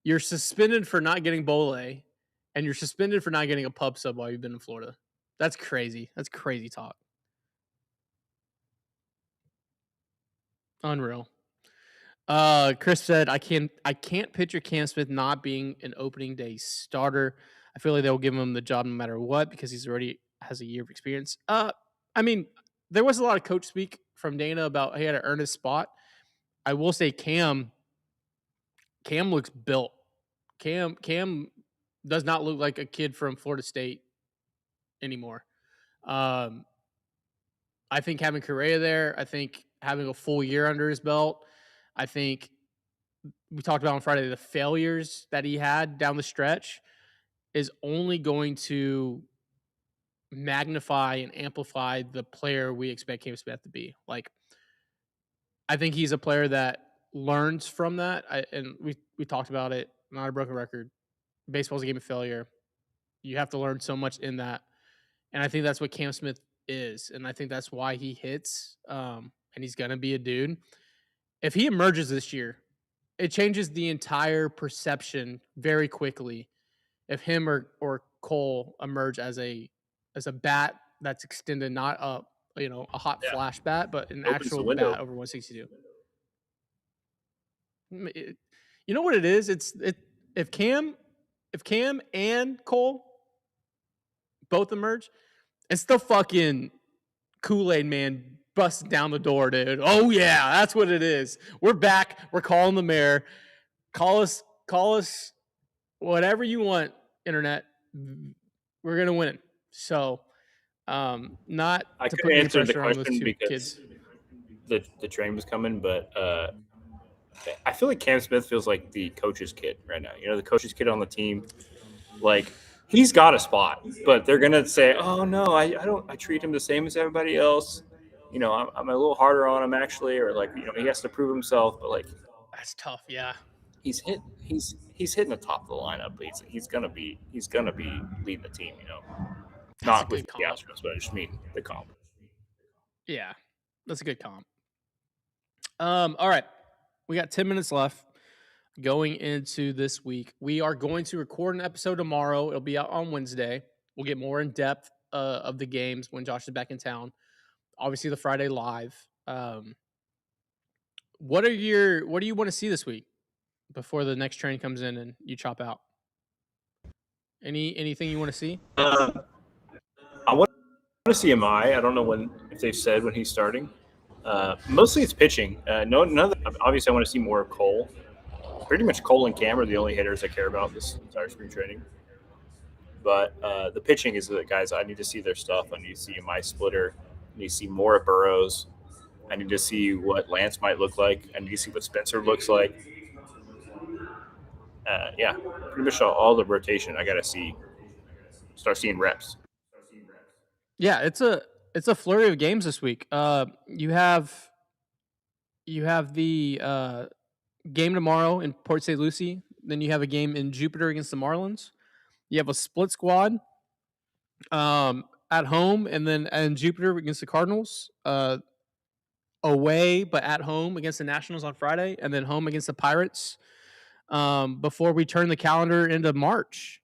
You're suspended for not getting bole, and you're suspended for not getting a pub sub while you've been in Florida. That's crazy. That's crazy talk. Unreal. Chris said, I can't picture Cam Smith not being an opening day starter. I feel like they'll give him the job no matter what because he's already has a year of experience. I mean, there was a lot of coach speak from Dana about he had to earn his spot. I will say Cam looks built. Cam does not look like a kid from Florida State anymore. I think having Correa there, I think having a full year under his belt, I think we talked about on Friday the failures that he had down the stretch is only going to magnify and amplify the player we expect Cam Smith to be. Like, I think he's a player that learns from that. And we talked about it. Not a broken record. Baseball's a game of failure. You have to learn so much in that, and I think that's what Cam Smith is, and I think that's why he hits. And he's gonna be a dude. If he emerges this year, it changes the entire perception very quickly. If him or Cole emerge as a bat that's extended, not a hot flash bat, but an actual bat over 162. You know what it is? If Cam and Cole both emerge, it's the fucking Kool-Aid man busting down the door, dude. Oh yeah, that's what it is. We're back. We're calling the mayor. Call us whatever you want, internet. We're gonna win. So not I to could put any answer the pressure on those question two because kids. the train was coming, but I feel like Cam Smith feels like the coach's kid right now. You know, the coach's kid on the team. Like, he's got a spot, but they're gonna say, "Oh no, I don't. I treat him the same as everybody else. You know, I'm a little harder on him actually, or like, you know, he has to prove himself." But like, That's tough. Yeah, he's hitting the top of the lineup. He's gonna be leading the team. You know, that's a not with good the comp. Astros, but I just mean the comp. Yeah, that's a good comp. All right, we got 10 minutes left going into this week. We are going to record an episode tomorrow. It'll be out on Wednesday. We'll get more in depth of the games when Josh is back in town. Obviously, the Friday live. What do you want to see this week before the next train comes in and you chop out? Anything you want to see? I want to see Amai. I don't know if they've said when he's starting. Mostly it's pitching. None of obviously I want to see more of Cole. pretty much Cole and Cam are the only hitters I care about this entire spring training. But the pitching is the guys I need to see their stuff. I need to see my splitter. I need to see more of Burrows. I need to see what Lance might look like. I need to see what Spencer looks like. Yeah, pretty much all the rotation. I got to start seeing reps. Yeah, it's a flurry of games this week. You have the game tomorrow in Port St. Lucie. Then you have a game in Jupiter against the Marlins. You have a split squad at home, and then in Jupiter against the Cardinals. Away, but at home against the Nationals on Friday, and then home against the Pirates. Before we turn the calendar into March.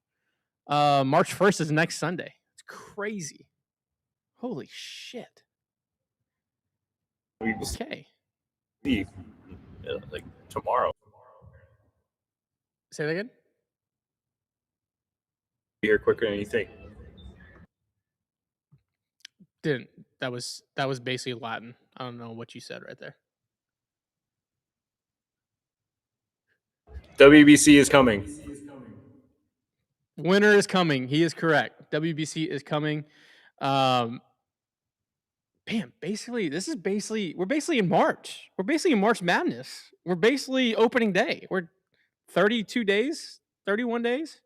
March 1st is next Sunday. It's crazy. Holy shit. Okay. Like tomorrow. Say that again? Be here quicker than you think. Didn't. That was basically Latin. I don't know what you said right there. WBC is coming. Winter is coming. He is correct. WBC is coming. Basically, we're basically in March. We're basically in March Madness. We're basically opening day. We're 32 days, 31 days.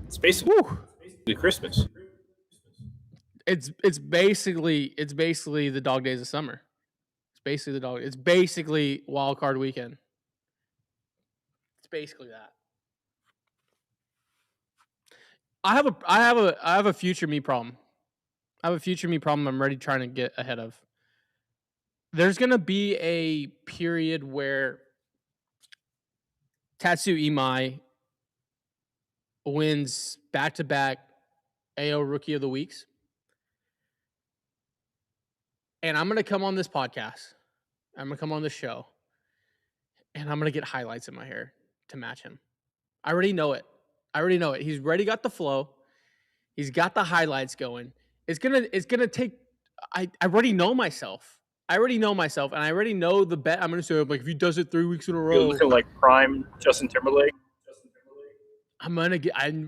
It's basically Christmas. It's basically the dog days of summer. It's basically wild card weekend. It's basically that. I have a future me problem. I'm ready trying to get ahead of. There's gonna be a period where Tatsu Imai wins back-to-back AO Rookie of the Weeks. And I'm going to come on this podcast. I'm going to come on the show. And I'm going to get highlights in my hair to match him. I already know it. He's already got the flow. He's got the highlights going. It's going to take I already know myself. And I already know the bet I'm going to say. Like, if he does it 3 weeks in a row. You're looking like prime Justin Timberlake. I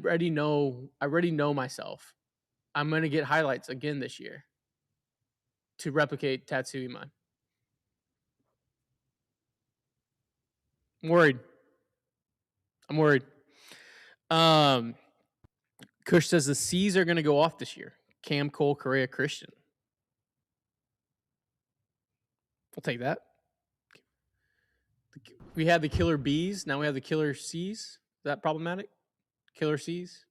already know myself. I'm going to get highlights again this year to replicate Tatsu Imai. I'm worried. Kush says the C's are going to go off this year. Cam, Cole, Correa, Christian. I'll take that. We had the killer B's. Now we have the killer C's. Is that problematic? Killer C's.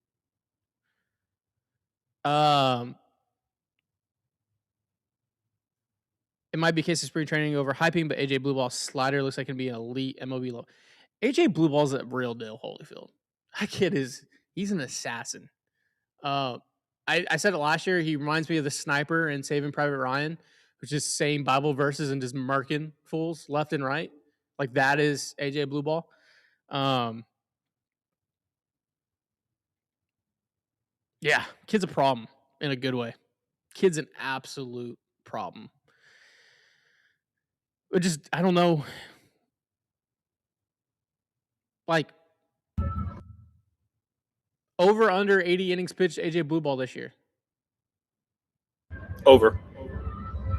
It might be a case of spring training overhyping, but AJ Blueball slider looks like it can be an elite MOB low. AJ Blueball's a real deal, Holyfield. That kid he's an assassin. I said it last year. He reminds me of the sniper in Saving Private Ryan, who's just saying Bible verses and just murking fools left and right. Like that is AJ Blueball. Yeah, kid's a problem in a good way. Kid's an absolute problem. But just, I don't know. Like, over under 80 innings pitched AJ Blueball this year. Over.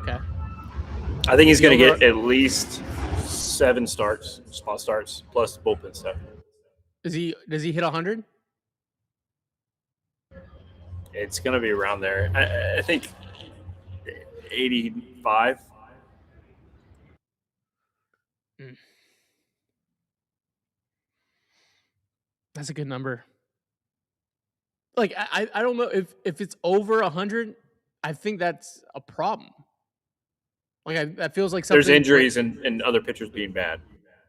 Okay. I think he's going to get at least 7 spot starts, plus bullpen stuff. Does he hit 100? It's going to be around there. I think 85. That's a good number. Like, I don't know if it's over 100. I think that's a problem. Like, that feels like something. There's injuries and other pitchers being bad.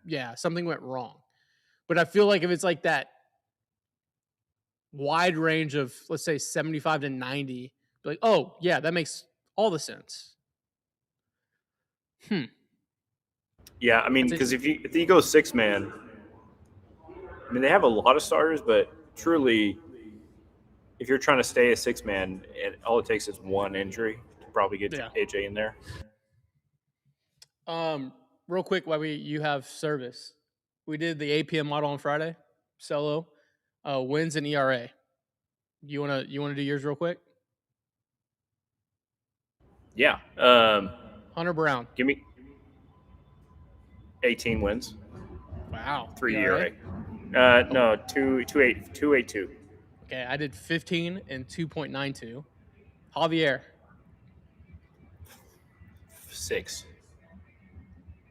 Yeah, something went wrong. But I feel like if it's like that wide range of, let's say, 75 to 90, like, oh, yeah, that makes all the sense. Yeah, I mean, because if you go 6-man, I mean, they have a lot of starters, but truly, if you're trying to stay a 6-man, all it takes is one injury to probably get AJ in there. Real quick, while you have service, We did the APM model on Friday, solo, wins and ERA. You wanna do yours real quick? Yeah. Hunter Brown. Give me 18 wins, Wow. 3 ERA. ERA. No, 2.82. Okay, I did 15 and 2.92. Javier. 6.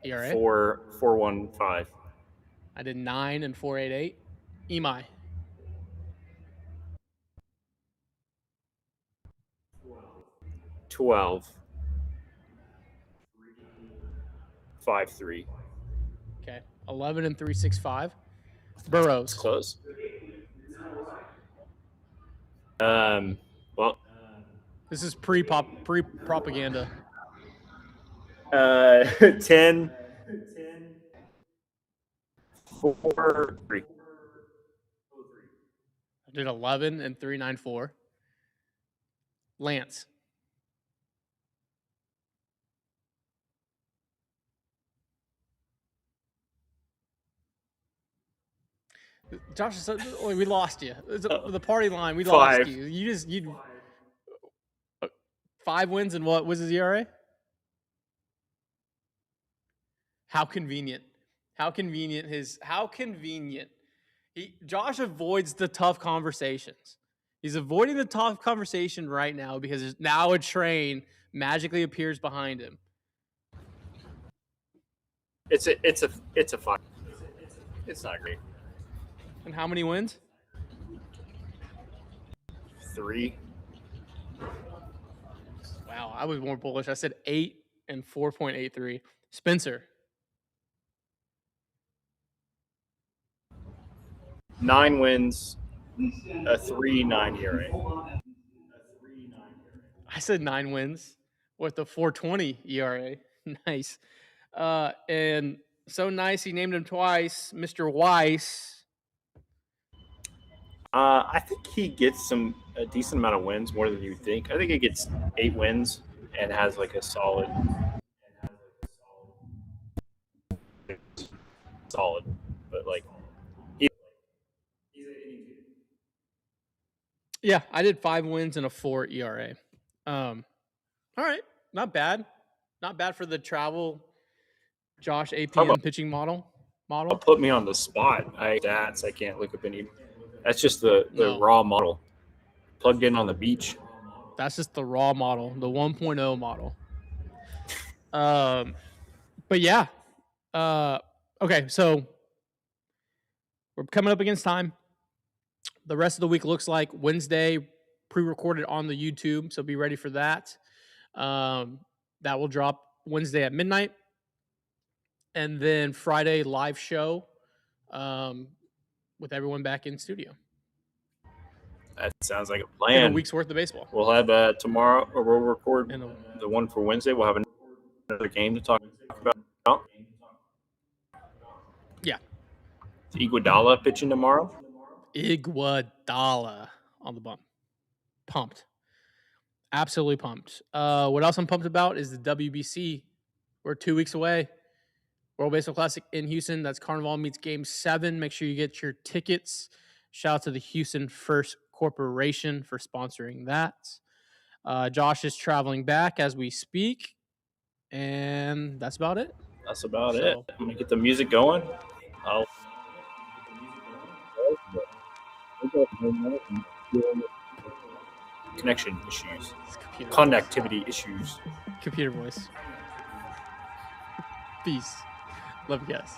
ERA. 4.15. I did 9 and 4.88. Imai. 12. 5.3. Okay. 11 and 3.65. It's Burrows. close. Well, This is pre propaganda. 10, 4, 3. I did 11 and 3.94. Lance. Josh, we lost you. The party line, we lost 5. you. You 5 wins and what was his ERA? How convenient. How convenient Josh avoids the tough conversations. He's avoiding the tough conversation right now because there's now a train magically appears behind him. It's a 5. It's not great. And how many wins? 3. Wow, I was more bullish. I said 8 and 4.83. Spencer. 9 wins, a 3.9 ERA. I said 9 wins with a 4.20 ERA. Nice. And so nice he named him twice, Mr. Weiss. I think he gets a decent amount of wins, more than you think. I think he gets 8 wins and has like a solid, but like Yeah, I did 5 wins and a 4 ERA. All right, not bad. Not bad for the travel Josh APM pitching model. Put me on the spot. I can't look up any. That's just the No. raw model plugged in on the beach. That's just the raw model, the 1.0 model. But yeah. Okay, so we're coming up against time. The rest of the week looks like Wednesday pre-recorded on the YouTube, so be ready for that. That will drop Wednesday at midnight, and then Friday live show with everyone back in studio. That sounds like a In plan. a week's worth of baseball. We'll have tomorrow, or we'll record the one for Wednesday. We'll have another game to talk about. Yeah. Is Iguodala pitching tomorrow? Iguodala on the bump. Pumped. Absolutely pumped. What else I'm pumped about is the WBC. We're 2 weeks away. World Baseball Classic in Houston. That's Carnival meets Game 7. Make sure you get your tickets. Shout out to the Houston First Corporation for sponsoring that. Josh is traveling back as we speak. And that's about it. That's about it. I'm going to get the music going. Connection issues. Connectivity issues. Computer voice. Peace. Love you guys.